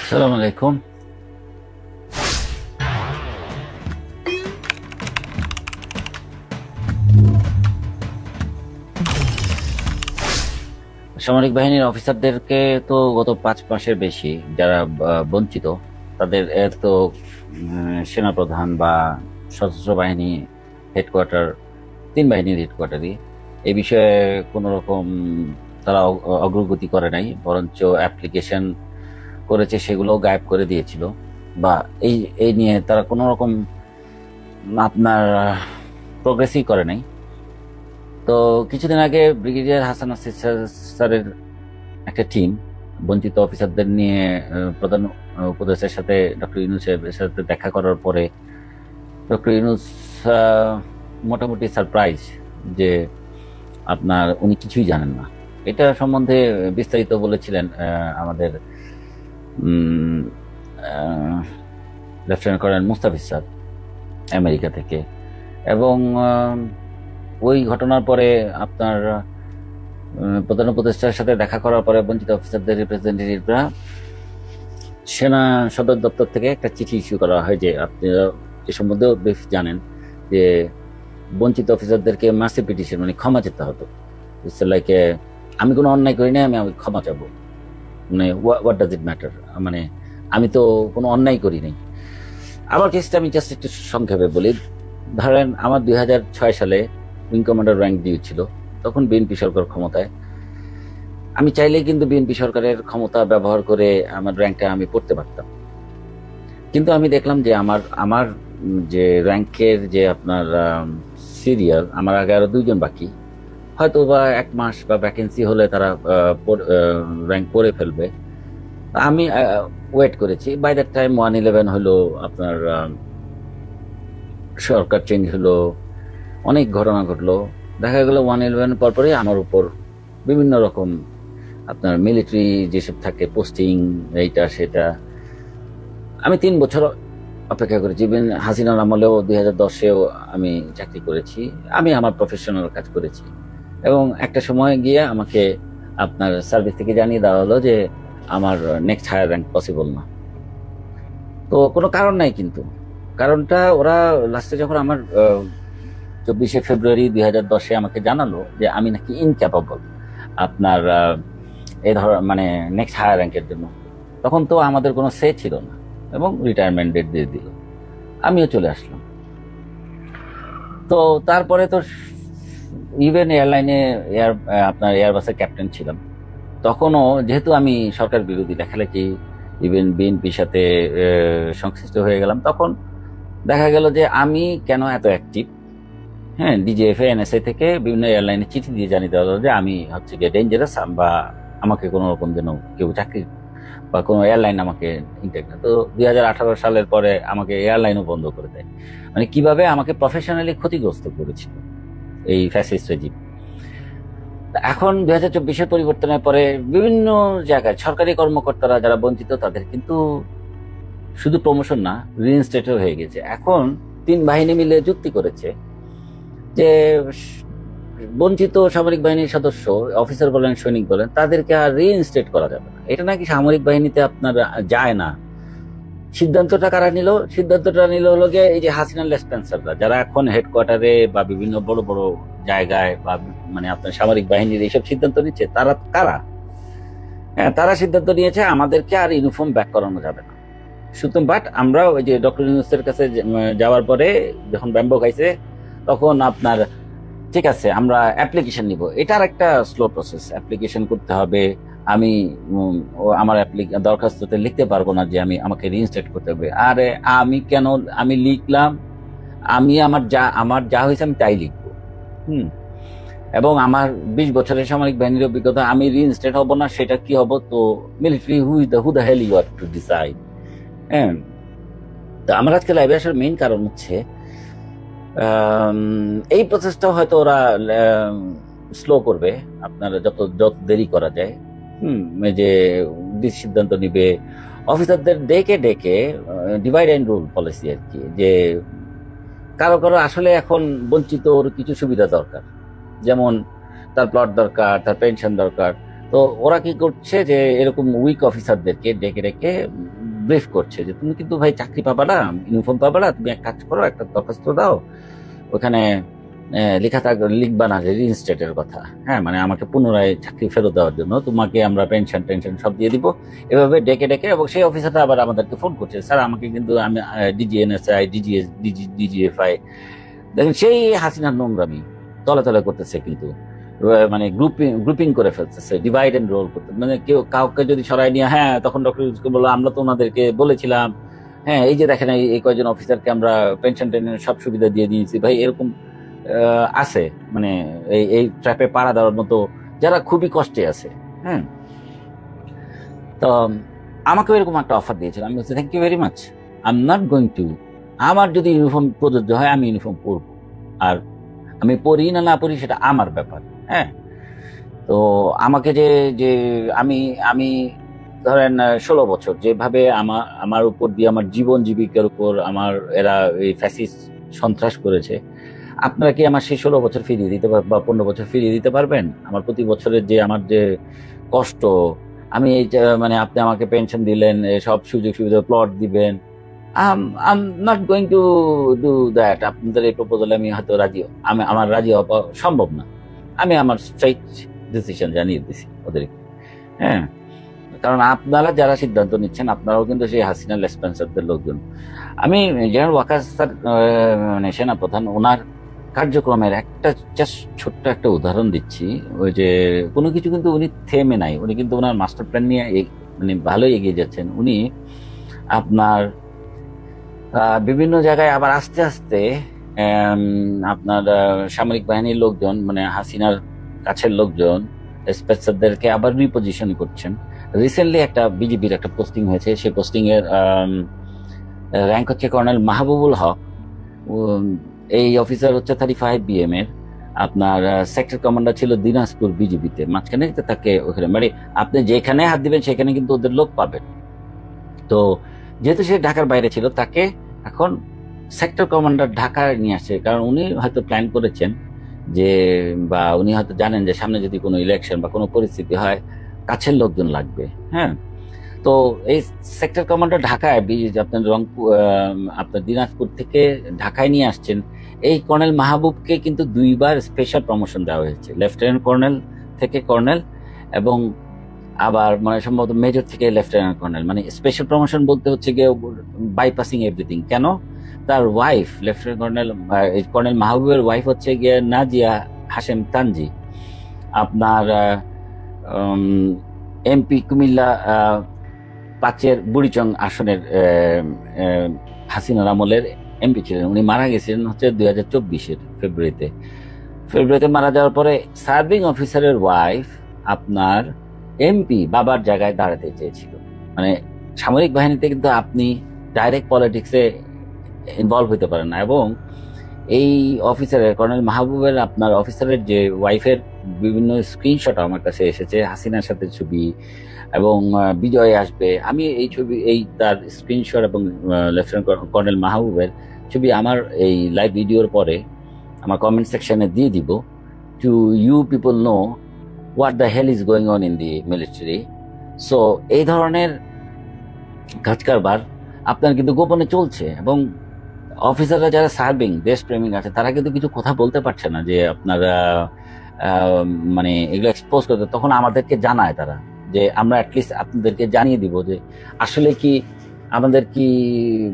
আসসালামু আলাইকুম। সামরিক বাহিনীর অফিসারদেরকে তো গত 5 মাসের বেশি যারা বঞ্চিত, তাদের তো সেনাপ্রধান বা সশস্ত্র বাহিনী হেডকোয়ার্টার, 3 বাহিনীর হেডকোয়ার্টারই এই বিষয়ে কোনো রকম তারা অগ্রগতি করে নাই, বরঞ্চ অ্যাপ্লিকেশন করেছে সেগুলো গায়েব করে দিয়েছিল, বা এই এই নিয়ে তারা কোনো রকম আপনার প্রগ্রেসই করে নাই। তো কিছুদিন আগে ব্রিগেডিয়ার হাসান আসিফ স্যারের একটা টিম বঞ্চিত অফিসারদের নিয়ে প্রধান উপদেষ্টার সাথে ডক্টর ইউনূসের সাথে দেখা করার পরে ডক্টর ইউনূস মোটামুটি সারপ্রাইজ যে উনি কিছুই জানেন না। এটা সম্বন্ধে বিস্তারিত বলেছিলেন আমাদের lieutenant colonel Mustafiz sir America থেকে। এবং ওই ঘটনার পরে আপনার প্রধান উপদেষ্টার সাথে দেখা করার পরে বঞ্চিত অফিসারদের রিপ্রেজেন্টেটিভরা সেনা সদর দপ্তর থেকে একটা চিঠি ইস্যু করা হয় যে আপনি এ সম্বন্ধেও বেশ জানেন যে বঞ্চিত অফিসারদেরকে মার্সি পিটিশন মানে ক্ষমা চেতে হতো। ইটস লাইক আমি কোনো অন্যায় করি না, আমি ক্ষমা চাবো, মানে হোয়াট ডাজ ইট ম্যাটার, মানে আমি তো কোনো অন্যায় করি নাই। আমার কেসটা আমি জাস্ট একটু সংক্ষেপে বলি। ধরেন আমার 2006 সালে উইং কমান্ডার র্যাঙ্ক দিয়েছিল, তখন বিএনপি সরকার ক্ষমতায়। আমি চাইলেই কিন্তু বিএনপি সরকারের ক্ষমতা ব্যবহার করে আমার র্যাঙ্কটা আমি পড়তে পারতাম, কিন্তু আমি দেখলাম যে আমার আমার যে র্যাঙ্কের যে আপনার সিরিয়াল, আমার আগে আরো 2 জন বাকি, হয়তো বা 1 মাস বা ভ্যাকেন্সি হলে তারা র্যাঙ্ক করে ফেলবে। আমি ওয়েট করেছি। বাই দ্যাট টাইম 111 হলো, আপনার সরকার চেঞ্জ হলো, অনেক ঘটনা ঘটলো। দেখা গেল 111 পরপরই আমার উপর বিভিন্ন রকম আপনার মিলিটারি যেসব থাকে পোস্টিং, এইটা সেটা। আমি 3 বছর অপেক্ষা করেছি। ইভেন হাসিনার আমলেও 2010-এও আমি চাকরি করেছি, আমি আমার প্রফেশনাল কাজ করেছি। এবং একটা সময় গিয়ে আমাকে আপনার সার্ভিস থেকে জানিয়ে দেওয়া হলো যে আমার নেক্সট হায়ার র্যাঙ্ক পসিবল না। তো কোনো কারণ নাই, কিন্তু কারণটা ওরা লাস্টে যখন আমার 24শে ফেব্রুয়ারি 2010-এ আমাকে জানালো যে আমি নাকি ইনক্যাপাবল আপনার এই ধর মানে নেক্সট হায়ার র্যাঙ্কের জন্য, তখন তো আমাদের কোনো সে ছিল না এবং রিটায়ারমেন্ট ডেট দিয়ে দিল। আমিও চলে আসলাম। তো তারপরে তো ইভেন এয়ারলাইনে আপনার এয়ারবাসের ক্যাপ্টেন ছিলাম, তখনও যেহেতু আমি সরকার বিরোধী লেখালেখি, ইভেন বিএনপির সাথে সংশ্লিষ্ট হয়ে গেলাম, তখন দেখা গেল যে আমি কেন এত অ্যাক্টিভ। হ্যাঁ, ডিজিএফএ এনএসআই থেকে বিভিন্ন এয়ারলাইনে চিঠি দিয়ে জানিয়ে দেওয়া হলো যে আমি হচ্ছে গিয়ে ডেঞ্জারাস, বা আমাকে কোনো রকম যেন কেউ চাকরি বা কোনো এয়ারলাইন আমাকে ইনটেক না। তো 2018 সালের পরে আমাকে এয়ারলাইনও বন্ধ করে দেয়। মানে কিভাবে আমাকে প্রফেশনালি ক্ষতিগ্রস্ত করেছিল এই ফ্যাসিস্ট রেজিম। এখন 2024-এর পরিবর্তনের পরে বিভিন্ন জায়গায় সরকারি কর্মকর্তারা যারা বঞ্চিত, তাদের কিন্তু শুধু প্রমোশন না, রিইনস্টেটও হয়ে গেছে। এখন 3 বাহিনী মিলে যুক্তি করেছে যে বঞ্চিত সামরিক বাহিনীর সদস্য, অফিসার বলেন সৈনিক বলেন, তাদেরকে আর রিইনস্টেট করা যাবে না। এটা নাকি সামরিক বাহিনীতে আপনার যায় না। সিদ্ধান্তটা কারা নিল? সিদ্ধান্তটা নিল হলো গিয়ে এই যে হাসিনা লেসপেন্সাররা, যারা এখন হেডকোয়ার্টারে বা বিভিন্ন বড় বড় জায়গায় বা মানে আপনার সামরিক বাহিনীর এইসব সিদ্ধান্ত নিচ্ছে। তারা কারা? হ্যাঁ, তারা সিদ্ধান্ত নিয়েছে আমাদেরকে আর ইউনিফর্ম ব্যাক করানো যাবে না। সুতরাং বাট আমরা ওই যে ডক্টর ইউনূসের কাছে যাওয়ার পরে যখন ব্যাম্বো খাইছে, তখন আপনার ঠিক আছে আমরা অ্যাপ্লিকেশন নিব। এটার একটা স্লো প্রসেস, অ্যাপ্লিকেশন করতে হবে। আমি আমার দরখাস্ততে লিখতে পারবো না যে আমাকে রিইনস্টেট করতে হবে। আরে আমি কেন, আমি লিখলাম, আমি আমার যা হয়েছে আমি তাই লিখবো। এবং আমার 20 বছরের সামরিক বাহিনীর অভিজ্ঞতা, আমি রিইনস্টেট হব না সেটা কি হব, তো military who the hell you are to decide. হ্যাঁ, তো আমার আজকে লাইভে আসার মেইন কারণ হচ্ছে এই প্রসেসটা হয়তো ওরা স্লো করবে, আপনারা যত দেরি করা যায়। যে সিদ্ধান্ত নিবে অফিসারদের ডেকে ডেকে, ডিভাইড অ্যান্ড রুল পলিসি আর কি, যে কারো কারো আসলে এখন বঞ্চিত কিছু সুবিধা দরকার, যেমন তার প্লট দরকার, তার পেনশন দরকার। তো ওরা কি করছে যে এরকম উইক অফিসারদেরকে ডেকে ডেকে ব্রিফ করছে যে তুমি কিন্তু ভাই চাকরি পাবা না, ইউনিফর্ম পাবা না, তুমি এক কাজ করো, একটা দরখাস্ত দাও, ওখানে লেখা লিখবা না যে রিইনস্টেটের কথা, হ্যাঁ, মানে আমাকে পুনরায় চাকরি ফেরত দেওয়ার জন্য, তোমাকে আমরা পেনশন টেনশন সব দিয়ে দিব, এভাবে ডেকে ডেকে। এবং সেই অফিসারটা আবার আমাদেরকে ফোন করছে, স্যার আমাকে কিন্তু আমি ডিজিএনএসআই ডিজিএফআই, দেখেন সেই হাসিনার নোংরামি তলে তলে করতেছে, কিন্তু মানে গ্রুপিং করে ফেলতেছে, ডিভাইড এন্ড রোল করতে, মানে কেউ কাউকে যদি সরাই নিয়ে, হ্যাঁ তখন ডক্টর ইউনূসকে বললো আমরা তো ওনাদেরকে বলেছিলাম, হ্যাঁ এই যে দেখেন এই কয়েকজন অফিসারকে আমরা পেনশন টেনশন সব সুবিধা দিয়ে দিয়েছি। ভাই এরকম আছে, মানে এই ট্র্যাপে পাড়া দেওয়ার মতো যারা খুবই কষ্টে আছে। হ্যাঁ, তো আমাকেও এরকম একটা অফার দিয়েছিল, আমি বলছি thank you very much, I am not going to, আমার যদি ইউনিফর্ম প্রযোজ্য হয় আমি ইউনিফর্ম পরবো, আর আমি পরি না না পরি সেটা আমার ব্যাপার। হ্যাঁ, তো আমাকে যে যে আমি আমি ধরেন 16 বছর যেভাবে আমার উপর দিয়ে, আমার জীবন জীবিকার উপর এরা এই ফ্যাসিস্ট সন্ত্রাস করেছে, আপনারা কি আমার সেই 16 বছর ফিরিয়ে দিতে পারবেন বা 15 বছর ফিরিয়ে দিতে পারবেন? আমার প্রতি বছরের যে আমার যে কষ্ট, আমি এই মানে আপনি আমাকে পেনশন দিলেন, সব সুযোগ সুবিধা প্লট দিবেন, I am not going to do that. আপনাদের এই প্রপোজালে আমি হয়তো আমার রাজি হওয়া সম্ভব না। আমি আমার স্ট্রেইট ডিসিশন জানিয়ে দিছি ওদেরকে। হ্যাঁ, কারণ আপনারা যারা সিদ্ধান্ত নিচ্ছেন আপনারাও কিন্তু সেই হাসিনা লেসপেন্সারদের লোকজন। আমি জেনারেল ওয়াকার স্যার, মানে সেনাপ্রধান, ওনার কার্যক্রমের একটা জাস্ট ছোট্ট একটা উদাহরণ দিচ্ছি। ওই যে কোনো কিছু কিন্তু উনি থেমে নাই, উনি কিন্তু ওনার মাস্টার প্ল্যান নিয়ে মানে ভালোই এগিয়ে যাচ্ছেন। উনি আপনার বিভিন্ন জায়গায় আবার আস্তে আস্তে আপনার সামরিক বাহিনীর লোকজন, মানে হাসিনার কাছের লোকজন, স্পেসারদেরকে আবার রিপোজিশন করছেন। রিসেন্টলি একটা বিজিবির একটা পোস্টিং হয়েছে, সেই পোস্টিং এর র্যাঙ্ক হচ্ছে কর্নেল মাহবুবুল হক। এই অফিসার হচ্ছে 35 BM এর, আপনার সেক্টর কমান্ডার ছিল দিনাজপুর বিজিবিতে। মাঝখানে তাকে ওখানে, মানে আপনি যেখানে হাত দিবেন সেখানে কিন্তু ওদের লোক পাবেন। তো যেহেতু সে ঢাকার বাইরে ছিল, তাকে এখন সেক্টর কমান্ডার ঢাকায় নিয়ে আসছে, কারণ উনি হয়তো প্ল্যান করেছেন যে, বা উনি হয়তো জানেন যে সামনে যদি কোনো ইলেকশন বা কোনো পরিস্থিতি হয় কাছের লোকজন লাগবে। হ্যাঁ, তো এই সেক্টর কমান্ডার ঢাকায় আপনার রংপুর, আপনার দিনাজপুর থেকে ঢাকায় নিয়ে আসছেন। এই কর্নেল মাহবুবকে কিন্তু 2 বার স্পেশাল প্রমোশন দেওয়া হয়েছে, লেফটেন্যান্ট কর্নেল থেকে কর্নেল, এবং আবার মানে সম্ভবত মেজর থেকে লেফটেন্যান্ট কর্নেল। মানে স্পেশাল প্রমোশন বলতে হচ্ছে গিয়ে বাইপাসিং এভরিথিং। কেন? তার ওয়াইফ লেফটেন্যান্ট কর্নেল মাহবুবের ওয়াইফ হচ্ছে গিয়ে নাজিয়া হাশেম তানজি, আপনার এমপি কুমিল্লা 5-এর বুড়িচং আসনের হাসিনার আমলের এমপি ছিলেন। উনি মারা গেছিলেন হচ্ছে 2024-এর ফেব্রুয়ারিতে মারা যাওয়ার পরে সার্ভিং অফিসারের ওয়াইফ আপনার এমপি বাবার জায়গায় দাঁড়াতে চেয়েছিল। মানে সামরিক বাহিনীতে কিন্তু আপনি ডাইরেক্ট পলিটিক্সে ইনভলভ হতে পারেন না। এবং এই অফিসারের, কর্নেল মাহবুবের আপনার অফিসারের যে ওয়াইফের বিভিন্ন স্ক্রিনশট আমার কাছে এসেছে, হাসিনার সাথে ছবি, এবং বিজয় আসবে, আমি এই ছবি, এই তার স্ক্রিনশট এবং লেফটেন্যান্ট কর্নেল মাহবুবের ছবি আমার এই লাইভ ভিডিওর পরে আমার কমেন্ট সেকশনে দিয়ে দিব, to you people know what the hell is going on in the military. So এই ধরনের কাজ কারবার আপনার কিন্তু গোপনে চলছে, এবং অফিসাররা যারা সার্ভিং দেশপ্রেমিক আছে তারা কিন্তু কিছু কথা বলতে পারছে না যে আপনারা মানে এগুলো এক্সপোজ করতে। তখন আমাদেরকে জানায় তারা যে আমরা অ্যাটলিস্ট আপনাদেরকে জানিয়ে দিব যে আসলে কি আমাদের কি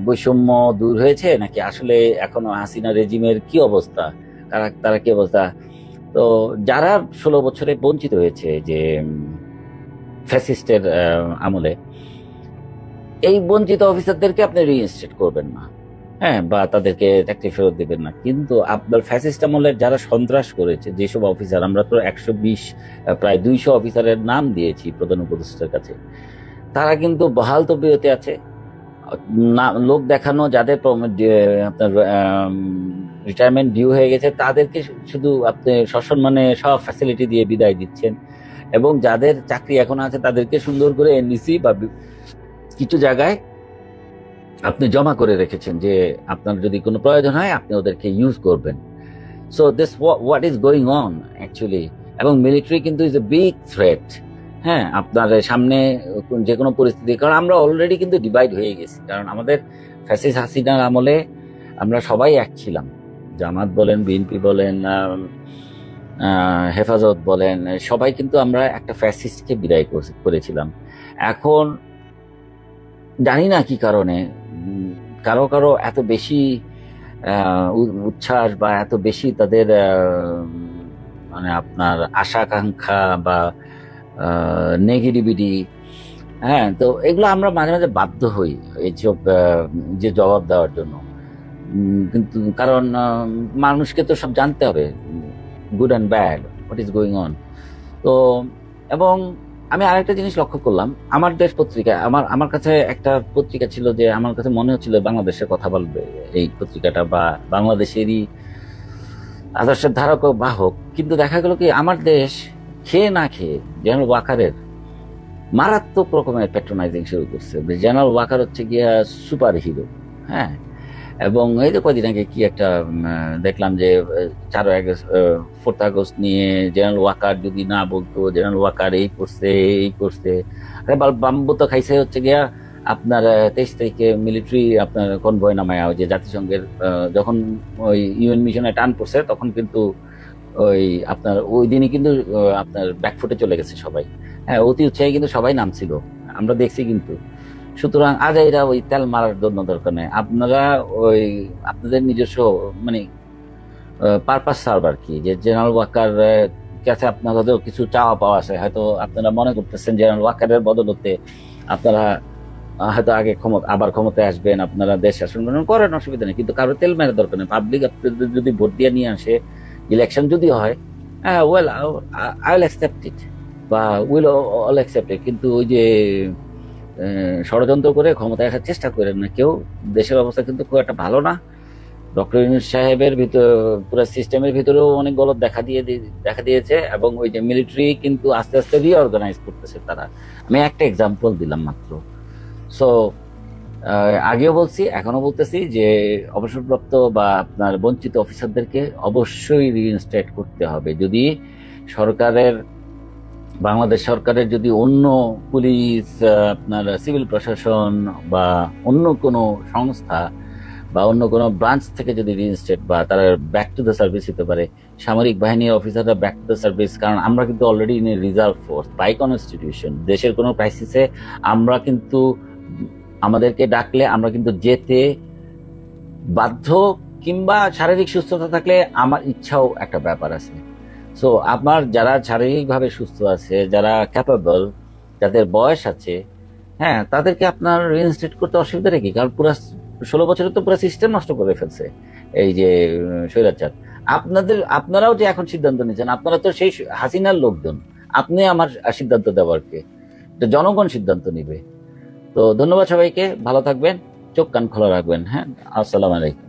বৈষম্য দূর হয়েছে, নাকি আসলে এখনো হাসিনা রেজিমের কি অবস্থা, তারা কি অবস্থা। তো যারা 16 বছরে বঞ্চিত হয়েছে যে ফ্যাসিস্টের আমলে, এই বঞ্চিত অফিসারদেরকে আপনি রিইনস্টেট করবেন না, হ্যাঁ, বা তাদেরকে চাকরি ফেরত দেবেন না। কিন্তু আপনার ফ্যাসিস্ট আমলের যারা সন্ত্রাস করেছে যেসব অফিসার, আমরা তো 120 প্রায় 200 অফিসারের নাম দিয়েছি প্রধান উপদেষ্টার কাছে, তারা কিন্তু বহাল তবিয়তে আছে। লোক দেখানো, যাদের আপনার রিটায়ারমেন্ট ডিউ হয়ে গেছে তাদেরকে শুধু আপনি সসম্মানে সব ফ্যাসিলিটি দিয়ে বিদায় দিচ্ছেন, এবং যাদের চাকরি এখন আছে তাদেরকে সুন্দর করে এনডিসি বা কিছু জায়গায় আপনি জমা করে রেখেছেন যে আপনার যদি কোনো প্রয়োজন হয় আপনি ওদেরকে ইউজ করবেন। So this what is going on actually. এবং মিলিটারি কিন্তু ইজ এ বিগ থ্রেট। হ্যাঁ, আপনার সামনে যে কোনো পরিস্থিতি, কারণ আমরা অলরেডি কিন্তু ডিভাইড হয়ে গেছি। কারণ আমাদের ফ্যাসিস্ট হাসিনার আমলে আমরা সবাই এক ছিলাম, জামাত বলেন, বিএনপি বলেন, হেফাজত বলেন, সবাই কিন্তু আমরা একটা ফ্যাসিস্টকে বিদায় করেছিলাম। এখন জানি না কি কারণে কারো কারো এত বেশি উচ্ছ্বাস বা এত বেশি তাদের মানে আপনার আশা আকাঙ্ক্ষা বা নেগেটিভিটি। হ্যাঁ, তো এগুলো আমরা মাঝে মাঝে বাধ্য হই এইসব যে জবাব দেওয়ার জন্য। কিন্তু কারণ মানুষকে তো সব জানতে হবে, good and bad, what is going on. তো এবং আমি আরেকটা জিনিস লক্ষ্য করলাম, আমার দেশ পত্রিকা, আমার কাছে একটা পত্রিকা ছিল যে আমার কাছে মনে হচ্ছিল বাংলাদেশের কথা বলবে এই পত্রিকাটা বা বাংলাদেশেরই আদর্শের ধারক ও বাহক। কিন্তু দেখা গেল কি আমার দেশ খেয়ে না খেয়ে জেনারেল ওয়াকারের মারাত্মক রকমের প্যাট্রোনাইজিং শুরু করছে। জেনারেল ওয়াকার হচ্ছে গিয়া সুপার হিরো। হ্যাঁ, এবং এই তো কদিন আগে কি একটা দেখলাম যে 4 আগস্ট নিয়ে জেনারেল ওয়াকার যদি না বলতো, জেনারেল ওয়াকার এই করছে বাম্বু তো খাইছে হচ্ছে গিয়া আপনার 23 তারিখে মিলিটারি আপনার কনভয় নামায়, ওই যে জাতিসংঘের যখন ওই ইউএন মিশনে টান পড়ছে তখন কিন্তু ওই আপনার ওই দিনই কিন্তু আপনার ব্যাকফুটে চলে গেছে সবাই। হ্যাঁ, অতি উৎসাহী কিন্তু সবাই নামছিল, আমরা দেখছি কিন্তু। সুতরাং আজ এরা ওই তেল মারার জন্য দরকার নেই, আপনারা ওই আপনাদের নিজস্ব মানে পারপাস সার্ভ আর কি, যে জেনারেল ওয়াকার কাছে আপনাদের কিছু চাওয়া পাওয়া আছে, হয়তো আপনারা মনে করতেছেন জেনারেল ওয়াকারের বদলতে আপনারা হয়তো আবার ক্ষমতায় আসবেন, আপনারা দেশ শাসন করেন, অসুবিধা নেই। কিন্তু কারো তেল মেরে দরকার নেই। পাবলিক আপনাদের যদি ভোট দিয়ে নিয়ে আসে, ইলেকশন যদি হয়, well I will accept it বা উইল অল অ্যাকসেপ্ট ইট। কিন্তু ওই যে ষড়যন্ত্র করে ক্ষমতায় আসার চেষ্টা করেন না কেউ। দেশের অবস্থা কিন্তু খুব একটা ভালো না। ডক্টর ইউনূস সাহেবের ভিতর পুরো সিস্টেমের ভিতরেও অনেক গলত দেখা দিয়েছে, এবং ওই যে মিলিটারি কিন্তু আস্তে আস্তে রিঅর্গানাইজ করতেছে তারা। আমি একটা এক্সাম্পল দিলাম মাত্র। সো আগেও বলছি, এখনো বলতেছি যে অবসরপ্রাপ্ত বা আপনার বঞ্চিত অফিসারদেরকে অবশ্যই রিইনস্টেট করতে হবে। যদি বাংলাদেশ সরকারের যদি অন্য পুলিশ, আপনার সিভিল প্রশাসন বা অন্য কোনো সংস্থা বা অন্য কোনো ব্রাঞ্চ থেকে যদি রিইনস্টেট বা তারা ব্যাক টু দ্য সার্ভিস হতে পারে, সামরিক বাহিনীর অফিসাররা ব্যাক টু দ্য সার্ভিস। কারণ আমরা কিন্তু already in reserve force by constitution. দেশের কোনো ক্রাইসিসে আমরা কিন্তু, আমাদেরকে ডাকলে আমরা কিন্তু যেতে বাধ্য, কিংবা শারীরিক সুস্থতা থাকলে আমার ইচ্ছাও একটা ব্যাপার আছে। সো আমার যারা শারীরিকভাবে সুস্থ আছে, যারা ক্যাপাবল, যাদের বয়স আছে, হ্যাঁ, তাদেরকে আপনার রিইনস্টেট করতে অসুবিধা রেখে, কারণ পুরো 16 বছরে তো পুরো সিস্টেম নষ্ট করে ফেলছে এই যে স্বৈরাচার। আপনারাও যে এখন সিদ্ধান্ত নিচ্ছেন, আপনারা তো সেই হাসিনার লোকজন, আপনি আমার সিদ্ধান্ত দেওয়ার কে? জনগণ সিদ্ধান্ত নিবে। তো ধন্যবাদ সবাইকে, ভালো থাকবেন, চোখ কান খোলা রাখবেন। হ্যাঁ, আসসালামু আলাইকুম।